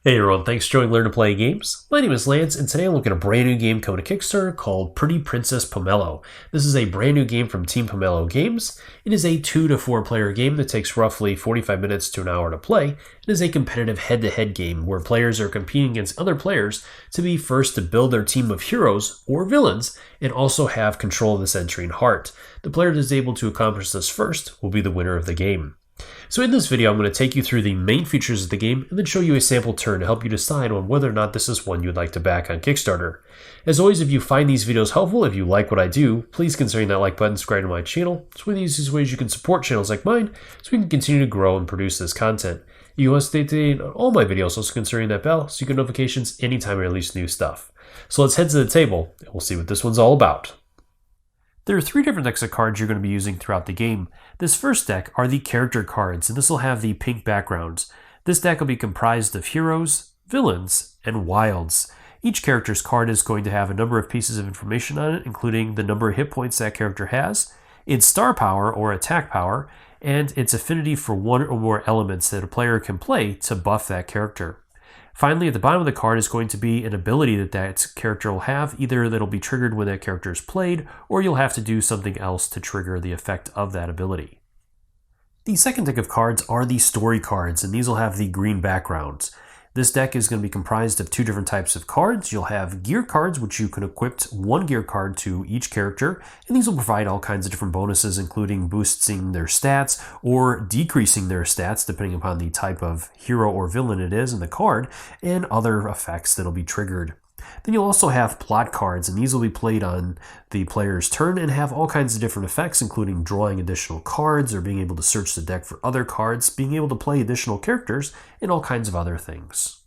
Hey everyone, thanks for joining Learn to Play Games. My name is Lance, and today I'm looking at a brand new game coming to Kickstarter called Pretty Princess Pomelo. This is a brand new game from Team Pomelo Games. It is a 2 to 4 player game that takes roughly 45 minutes to an hour to play. It is a competitive head-to-head game where players are competing against other players to be first to build their team of heroes or villains and also have control of the Citirine Heart. The player that is able to accomplish this first will be the winner of the game. So in this video, I'm going to take you through the main features of the game and then show you a sample turn to help you decide on whether or not this is one you'd like to back on Kickstarter. As always, if you find these videos helpful, if you like what I do, please consider hitting that like button, subscribe to my channel. It's one of the easiest ways you can support channels like mine so we can continue to grow and produce this content. If you want to stay updated on all my videos, also considering that bell so you get notifications anytime I release new stuff. So let's head to the table and we'll see what this one's all about. There are 3 different decks of cards you're going to be using throughout the game. This first deck are the character cards, and this will have the pink backgrounds. This deck will be comprised of heroes, villains, and wilds. Each character's card is going to have a number of pieces of information on it, including the number of hit points that character has, its star power or attack power, and its affinity for one or more elements that a player can play to buff that character. Finally, at the bottom of the card is going to be an ability that character will have, either that'll be triggered when that character is played, or you'll have to do something else to trigger the effect of that ability. The second deck of cards are the story cards, and these will have the green backgrounds. This deck is going to be comprised of 2 different types of cards. You'll have gear cards, which you can equip 1 gear card to each character, and these will provide all kinds of different bonuses, including boosting their stats or decreasing their stats, depending upon the type of hero or villain it is in the card, and other effects that'll be triggered. Then you'll also have plot cards, and these will be played on the player's turn and have all kinds of different effects, including drawing additional cards or being able to search the deck for other cards, being able to play additional characters, and all kinds of other things.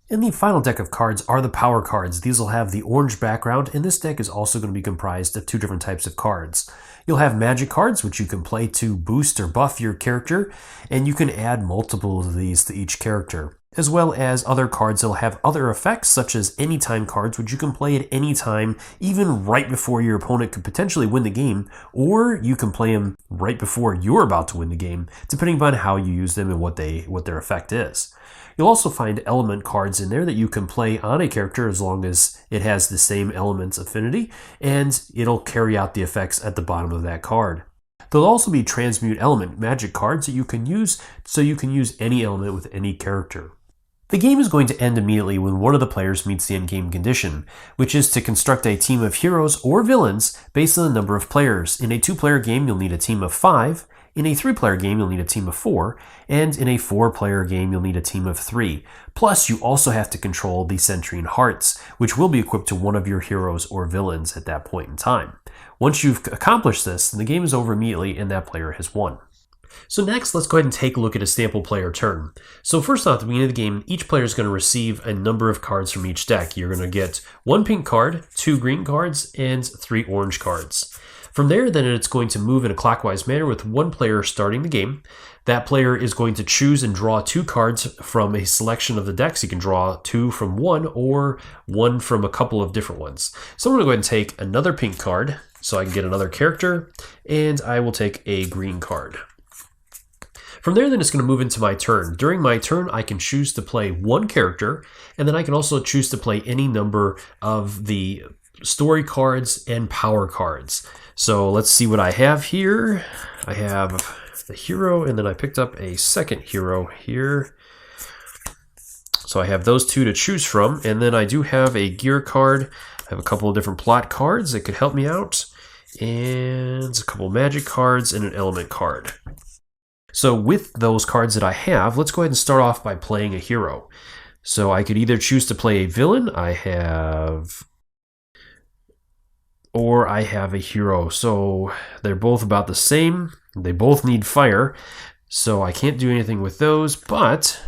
And the final deck of cards are the power cards. These will have the orange background, and this deck is also going to be comprised of 2 different types of cards. You'll have magic cards, which you can play to boost or buff your character, and you can add multiple of these to each character, as well as other cards that will have other effects, such as anytime cards, which you can play at any time, even right before your opponent could potentially win the game, or you can play them right before you're about to win the game, depending upon how you use them and what their effect is. You'll also find element cards in there that you can play on a character as long as it has the same element's affinity, and it'll carry out the effects at the bottom of that card. There'll also be transmute element magic cards that you can use, so you can use any element with any character. The game is going to end immediately when one of the players meets the endgame condition, which is to construct a team of heroes or villains based on the number of players. In a 2-player game, you'll need a team of 5. In a 3-player game, you'll need a team of 4. And in a 4-player game, you'll need a team of 3. Plus, you also have to control the Citirine Hearts, which will be equipped to one of your heroes or villains at that point in time. Once you've accomplished this, the game is over immediately and that player has won. So next, let's go ahead and take a look at a sample player turn. So first off, at the beginning of the game, each player is going to receive a number of cards from each deck. You're going to get 1 pink card, 2 green cards, and 3 orange cards. From there, then it's going to move in a clockwise manner with 1 player starting the game. That player is going to choose and draw 2 cards from a selection of the decks. You can draw 2 from 1 or 1 from a couple of different ones. So I'm going to go ahead and take another pink card so I can get another character, and I will take a green card. From there, then it's going to move into my turn. During my turn, I can choose to play 1 character, and then I can also choose to play any number of the story cards and power cards. So let's see what I have here. I have the hero, and then I picked up a second hero here. So I have those 2 to choose from, and then I do have a gear card. I have a couple of different plot cards that could help me out, and a couple of magic cards and an element card. So with those cards that I have, let's go ahead and start off by playing a hero. So I could either choose to play a villain, or I have a hero. So they're both about the same. They both need fire, so I can't do anything with those, but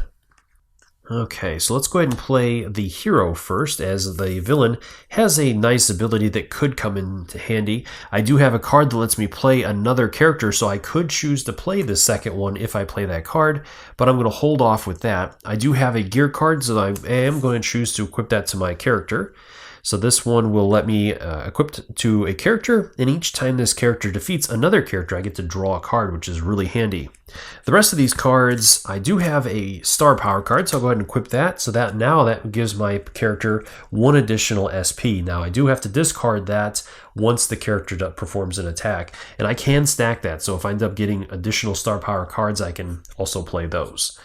okay, so let's go ahead and play the hero first, as the villain has a nice ability that could come into handy. I do have a card that lets me play another character, so I could choose to play the second one if I play that card, but I'm going to hold off with that. I do have a gear card, so I am going to choose to equip that to my character. So this one will let me equip to a character, and each time this character defeats another character, I get to draw a card, which is really handy. The rest of these cards, I do have a star power card, so I'll go ahead and equip that. So that now that gives my character 1 additional SP. Now I do have to discard that once the character performs an attack, and I can stack that. So if I end up getting additional star power cards, I can also play those.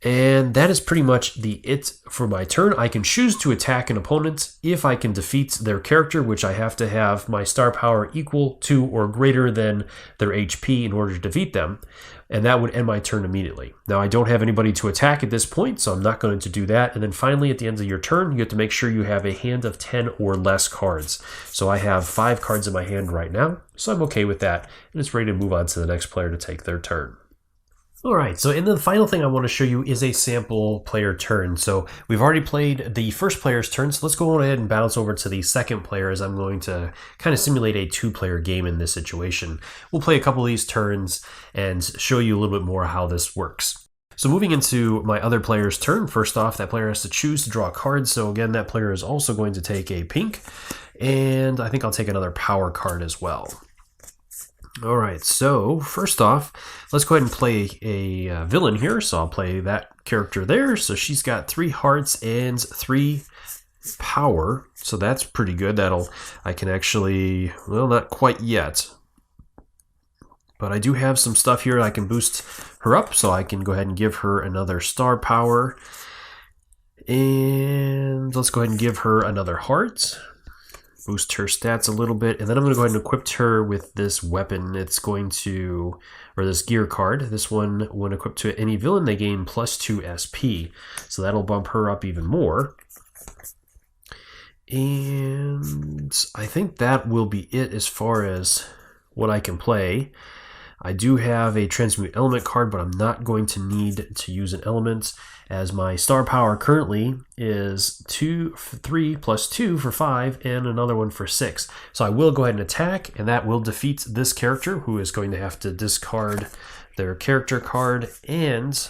And that is pretty much it for my turn. I can choose to attack an opponent if I can defeat their character, which I have to have my star power equal to or greater than their HP in order to defeat them. And that would end my turn immediately. Now, I don't have anybody to attack at this point, so I'm not going to do that. And then finally, at the end of your turn, you have to make sure you have a hand of 10 or less cards. So I have 5 cards in my hand right now, so I'm okay with that. And it's ready to move on to the next player to take their turn. All right, so and the final thing I want to show you is a sample player turn. So we've already played the first player's turn, so let's go ahead and bounce over to the second player, as I'm going to kind of simulate a 2-player game in this situation. We'll play a couple of these turns and show you a little bit more how this works. So moving into my other player's turn, first off, that player has to choose to draw a card. So again, that player is also going to take a pink, and I think I'll take another power card as well. All right, so first off, let's go ahead and play a villain here. So I'll play that character there. So she's got 3 hearts and 3 power. So that's pretty good. I can actually, well, not quite yet, but I do have some stuff here I can boost her up. So I can go ahead and give her another star power. And let's go ahead and give her another heart. Boost her stats a little bit, and then I'm going to go ahead and equip her with this weapon. It's going to, or this gear card. This one, when equipped to any villain, they gain +2 SP. So that'll bump her up even more. And I think that will be it as far as what I can play. I do have a transmute element card, but I'm not going to need to use an element, as my star power currently is 3 + 2 for 5 and another one for 6. So I will go ahead and attack, and that will defeat this character, who is going to have to discard their character card and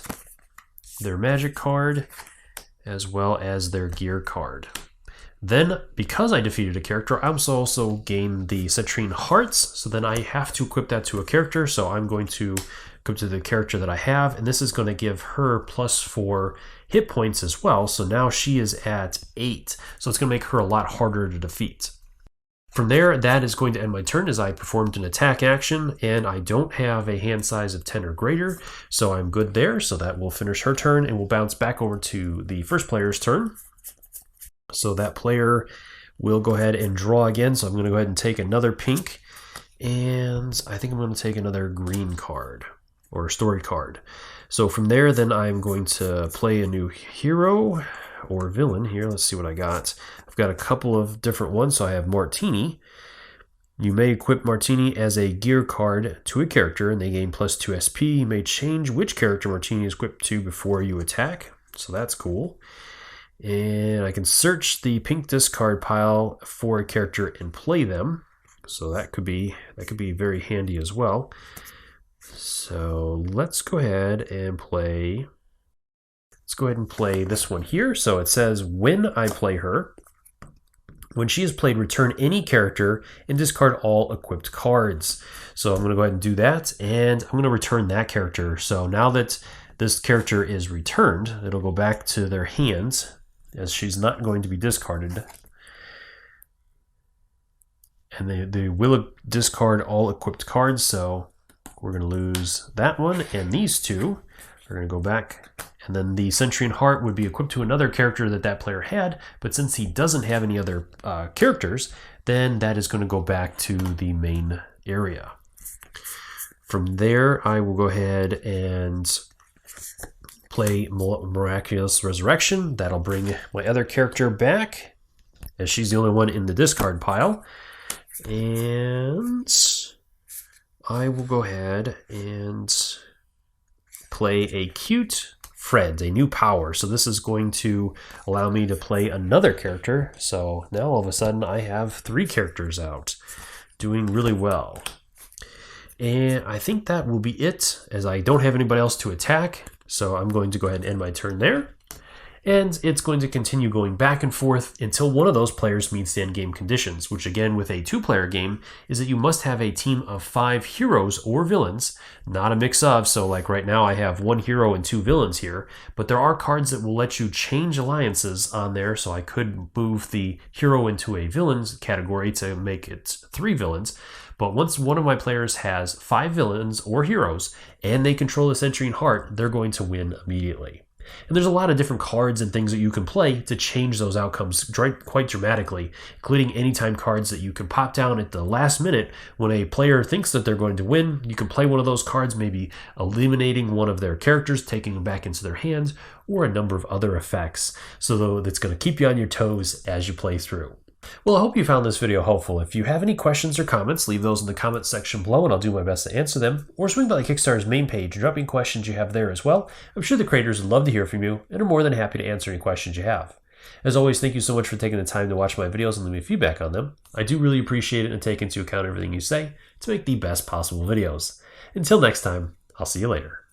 their magic card, as well as their gear card. Then, because I defeated a character, I also gained the Citirine Hearts, so then I have to equip that to a character, so I'm going to equip to the character that I have, and this is going to give her +4 hit points as well, so now she is at 8, so it's going to make her a lot harder to defeat. From there, that is going to end my turn, as I performed an attack action, and I don't have a hand size of 10 or greater, so I'm good there, so that will finish her turn, and we'll bounce back over to the first player's turn. So that player will go ahead and draw again. So I'm going to go ahead and take another pink, and I think I'm going to take another green card or story card. So from there, then I'm going to play a new hero or villain here. Let's see what I got. I've got a couple of different ones. So I have Martini. You may equip Martini as a gear card to a character, and they gain +2 SP. You may change which character Martini is equipped to before you attack. So that's cool. And I can search the pink discard pile for a character and play them. So that could be very handy as well. So let's go ahead and play. Let's go ahead and play this one here. So it says, when I play her, when she is played, return any character and discard all equipped cards. So I'm going to go ahead and do that, and I'm going to return that character. So now that this character is returned, it'll go back to their hands, as she's not going to be discarded. And they will discard all equipped cards, so we're going to lose that one, and these two are going to go back. And then the Citirine Heart would be equipped to another character that player had, but since he doesn't have any other characters, then that is going to go back to the main area. From there, I will go ahead and play Miraculous Resurrection. That'll bring my other character back, as she's the only one in the discard pile. And I will go ahead and play a cute Fred, a new power. So this is going to allow me to play another character. So now all of a sudden I have 3 characters out, doing really well. And I think that will be it, as I don't have anybody else to attack. So I'm going to go ahead and end my turn there. And it's going to continue going back and forth until one of those players meets the endgame conditions, which again with a 2-player game is that you must have a team of 5 heroes or villains, not a mix of, so like right now I have 1 hero and 2 villains here, but there are cards that will let you change alliances on there, so I could move the hero into a villains category to make it 3 villains. But once one of my players has 5 villains or heroes and they control the Citirine Heart, they're going to win immediately. And there's a lot of different cards and things that you can play to change those outcomes quite dramatically, including anytime cards that you can pop down at the last minute when a player thinks that they're going to win. You can play one of those cards, maybe eliminating one of their characters, taking them back into their hands, or a number of other effects. So that's going to keep you on your toes as you play through. Well, I hope you found this video helpful. If you have any questions or comments, leave those in the comments section below and I'll do my best to answer them. Or swing by the Kickstarter's main page and drop any questions you have there as well. I'm sure the creators would love to hear from you and are more than happy to answer any questions you have. As always, thank you so much for taking the time to watch my videos and leave me feedback on them. I do really appreciate it and take into account everything you say to make the best possible videos. Until next time, I'll see you later.